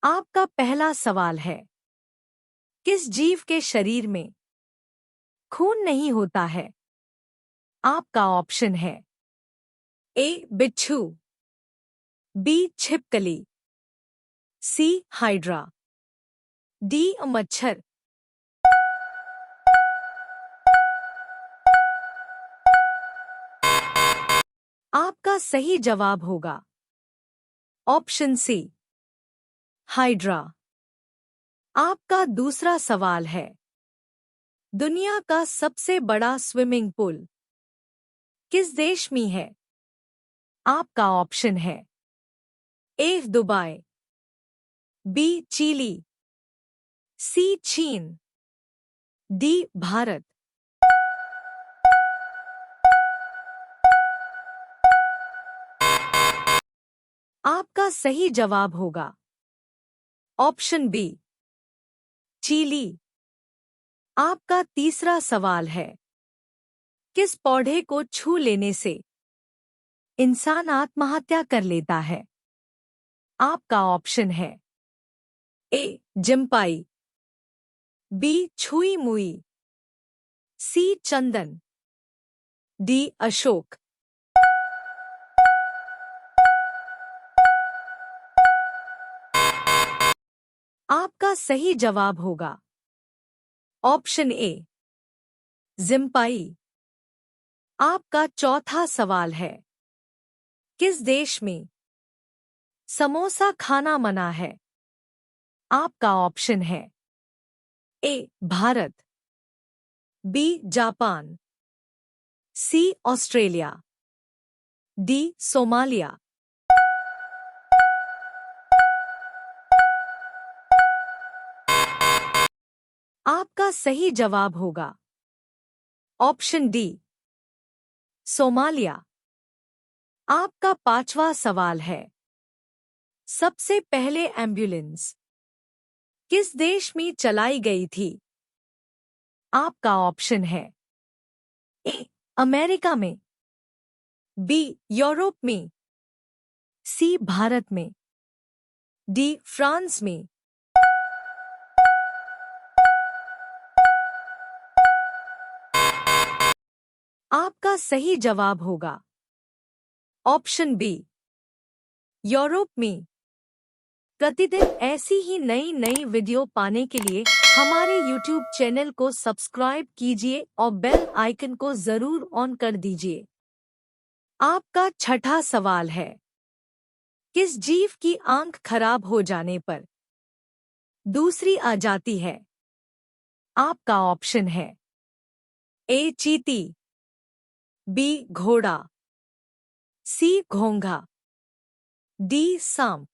आपका पहला सवाल है, किस जीव के शरीर में खून नहीं होता है? आपका ऑप्शन है ए बिच्छू, बी छिपकली, सी हाइड्रा, डी मच्छर। आपका सही जवाब होगा ऑप्शन सी हाइड्रा। आपका दूसरा सवाल है, दुनिया का सबसे बड़ा स्विमिंग पूल किस देश में है? आपका ऑप्शन है ए दुबई, बी चिली, सी चीन, डी भारत। आपका सही जवाब होगा ऑप्शन बी चिली। आपका तीसरा सवाल है, किस पौधे को छू लेने से इंसान आत्महत्या कर लेता है? आपका ऑप्शन है ए जिम्पाई, बी छुई मुई, सी चंदन, डी अशोक। आपका सही जवाब होगा ऑप्शन ए जिम्पाई। आपका चौथा सवाल है, किस देश में समोसा खाना मना है? आपका ऑप्शन है ए भारत, बी जापान, सी ऑस्ट्रेलिया, डी सोमालिया। आपका सही जवाब होगा ऑप्शन डी सोमालिया। आपका पांचवा सवाल है, सबसे पहले एम्बुलेंस किस देश में चलाई गई थी? आपका ऑप्शन है ए अमेरिका में, बी यूरोप में, सी भारत में, डी फ्रांस में। आपका सही जवाब होगा ऑप्शन बी यूरोप में। प्रतिदिन ऐसी ही नई नई वीडियो पाने के लिए हमारे YouTube चैनल को सब्सक्राइब कीजिए और बेल आइकन को जरूर ऑन कर दीजिए। आपका छठा सवाल है, किस जीव की आंख खराब हो जाने पर दूसरी आ जाती है? आपका ऑप्शन है ए चींटी, बी घोड़ा, सी घोंघा, डी सांप।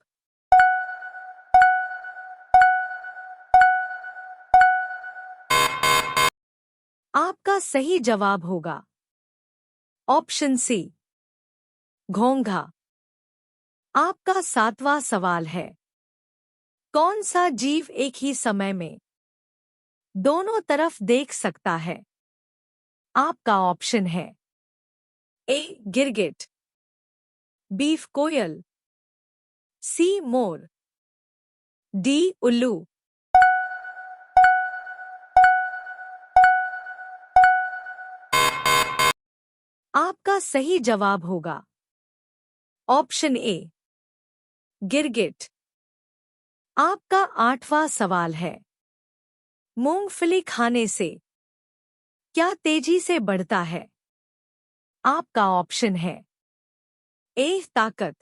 आपका सही जवाब होगा ऑप्शन सी घोंघा। आपका सातवां सवाल है, कौन सा जीव एक ही समय में दोनों तरफ देख सकता है? आपका ऑप्शन है ए गिरगिट, बी कोयल, सी मोर, डी उल्लू। आपका सही जवाब होगा ऑप्शन ए गिरगिट। आपका आठवां सवाल है, मूंगफली खाने से क्या तेजी से बढ़ता है? आपका ऑप्शन है ए ताकत,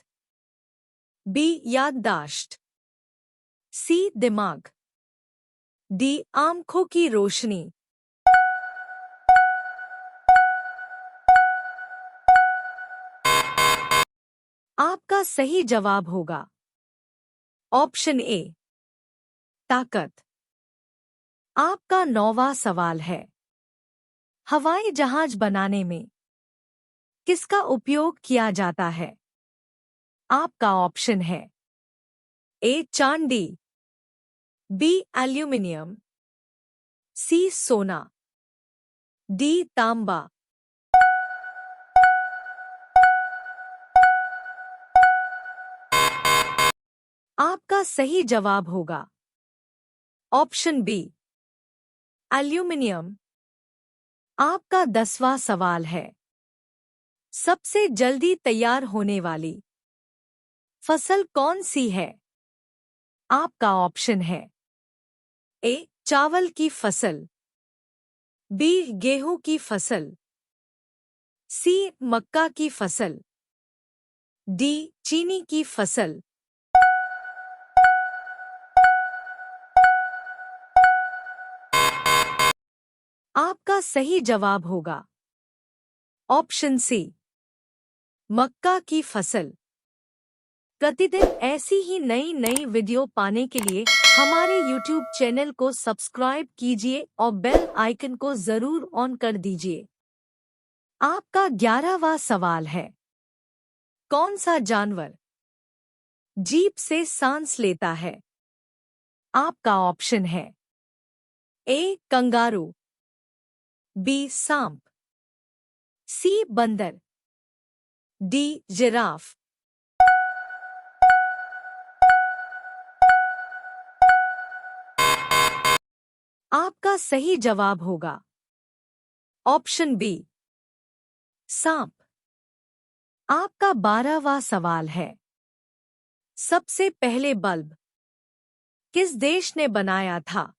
बी याददाश्त, सी दिमाग, डी आंखों की रोशनी। आपका सही जवाब होगा ऑप्शन ए ताकत। आपका नौवां सवाल है, हवाई जहाज बनाने में किसका उपयोग किया जाता है? आपका ऑप्शन है ए चांदी, बी एल्यूमिनियम, सी सोना, डी तांबा। आपका सही जवाब होगा ऑप्शन बी एल्यूमिनियम। आपका 10वां सवाल है, सबसे जल्दी तैयार होने वाली फसल कौन सी है? आपका ऑप्शन है ए चावल की फसल, बी गेहूं की फसल, सी मक्का की फसल, डी चीनी की फसल। आपका सही जवाब होगा ऑप्शन सी मक्का की फसल। प्रतिदिन ऐसी ही नई नई वीडियो पाने के लिए हमारे YouTube चैनल को सब्सक्राइब कीजिए और बेल आइकन को जरूर ऑन कर दीजिए। आपका 11वां सवाल है, कौन सा जानवर जीभ से सांस लेता है? आपका ऑप्शन है ए कंगारू, बी सांप, सी बंदर, डी जिराफ। आपका सही जवाब होगा ऑप्शन बी सांप। आपका 12वां सवाल है, सबसे पहले बल्ब किस देश ने बनाया था?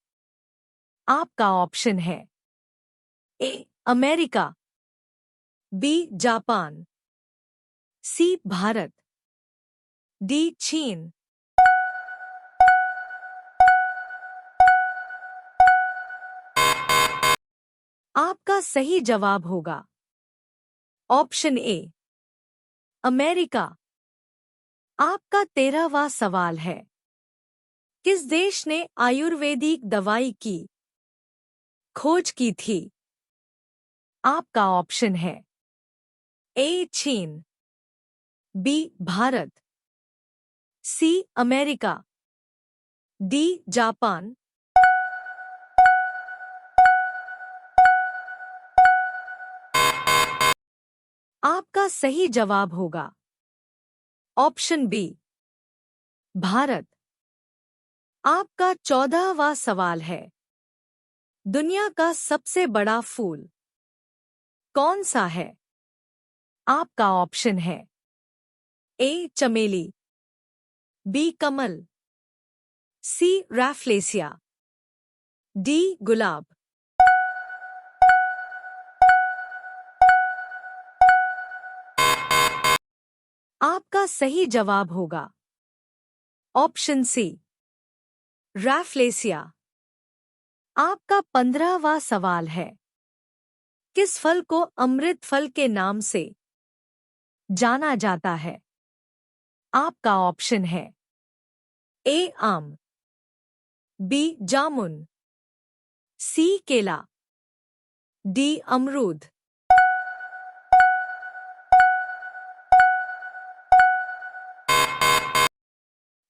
आपका ऑप्शन है A America, B Japan, C Bharat, D चीन। आपका सही जवाब होगा ऑप्शन ए अमेरिका। आपका 13वां सवाल है, किस देश ने आयुर्वेदिक दवाई की खोज की थी? आपका ऑप्शन है ए चीन, B Bharat, C America, D Japan. आपका सही जवाब होगा ऑप्शन बी भारत। आपका 14वां सवाल है, दुनिया का सबसे बड़ा फूल कौन सा है? आपका ऑप्शन है ए चमेली, बी कमल, सी रैफ्लेसिया, डी गुलाब। आपका सही जवाब होगा ऑप्शन सी रैफ्लेसिया। आपका 15वां सवाल है, किस फल को अमृत फल के नाम से जाना जाता है? आपका ऑप्शन है ए आम, बी जामुन, सी केला, डी अमरूद।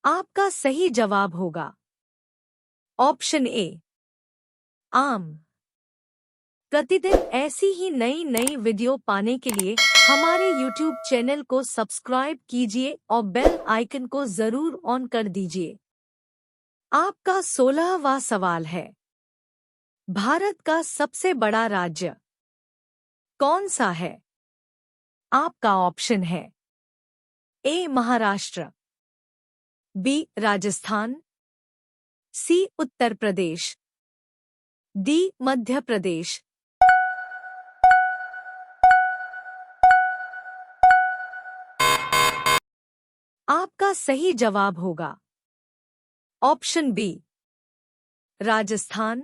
आपका सही जवाब होगा ऑप्शन ए आम। प्रतिदिन ऐसी ही नई नई वीडियो पाने के लिए हमारे YouTube चैनल को सब्सक्राइब कीजिए और बेल आइकन को जरूर ऑन कर दीजिए। आपका 16वां सवाल है, भारत का सबसे बड़ा राज्य कौन सा है? आपका ऑप्शन है ए महाराष्ट्र, बी राजस्थान, सी उत्तर प्रदेश, डी मध्य प्रदेश। आपका सही जवाब होगा ऑप्शन बी राजस्थान।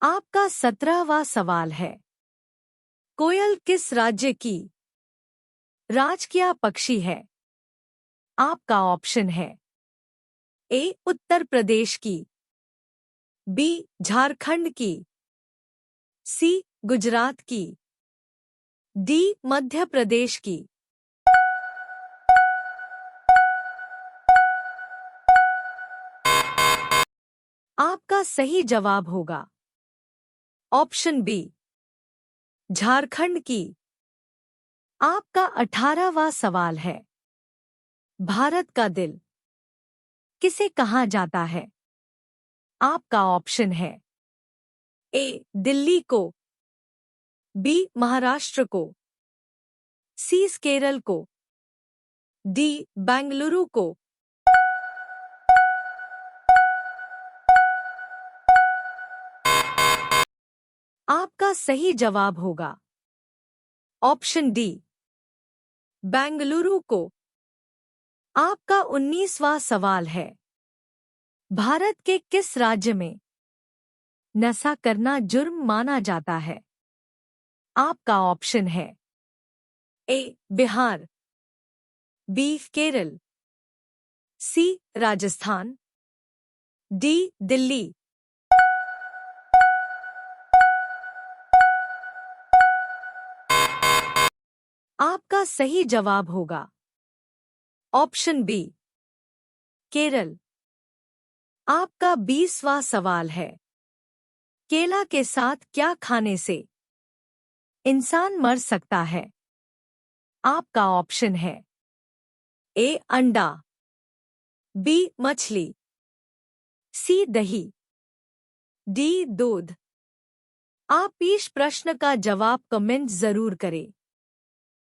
आपका 17वां सवाल है, कोयल किस राज्य की राजकीय पक्षी है? आपका ऑप्शन है ए उत्तर प्रदेश की, बी झारखंड की, सी गुजरात की, डी मध्य प्रदेश की। आपका सही जवाब होगा ऑप्शन बी झारखंड की। आपका 18वां सवाल है, भारत का दिल किसे कहा जाता है? आपका ऑप्शन है ए दिल्ली को, बी महाराष्ट्र को, सी केरल को, डी बेंगलुरु को। आपका सही जवाब होगा ऑप्शन डी बेंगलुरु को। आपका 19वां सवाल है, भारत के किस राज्य में नशा करना जुर्म माना जाता है? आपका ऑप्शन है ए बिहार, बी केरल, सी राजस्थान, डी दिल्ली। आपका सही जवाब होगा ऑप्शन बी केरल। आपका 20वां सवाल है, केला के साथ क्या खाने से इंसान मर सकता है? आपका ऑप्शन है ए अंडा, बी मछली, सी दही, डी दूध। आप इस प्रश्न का जवाब कमेंट जरूर करें।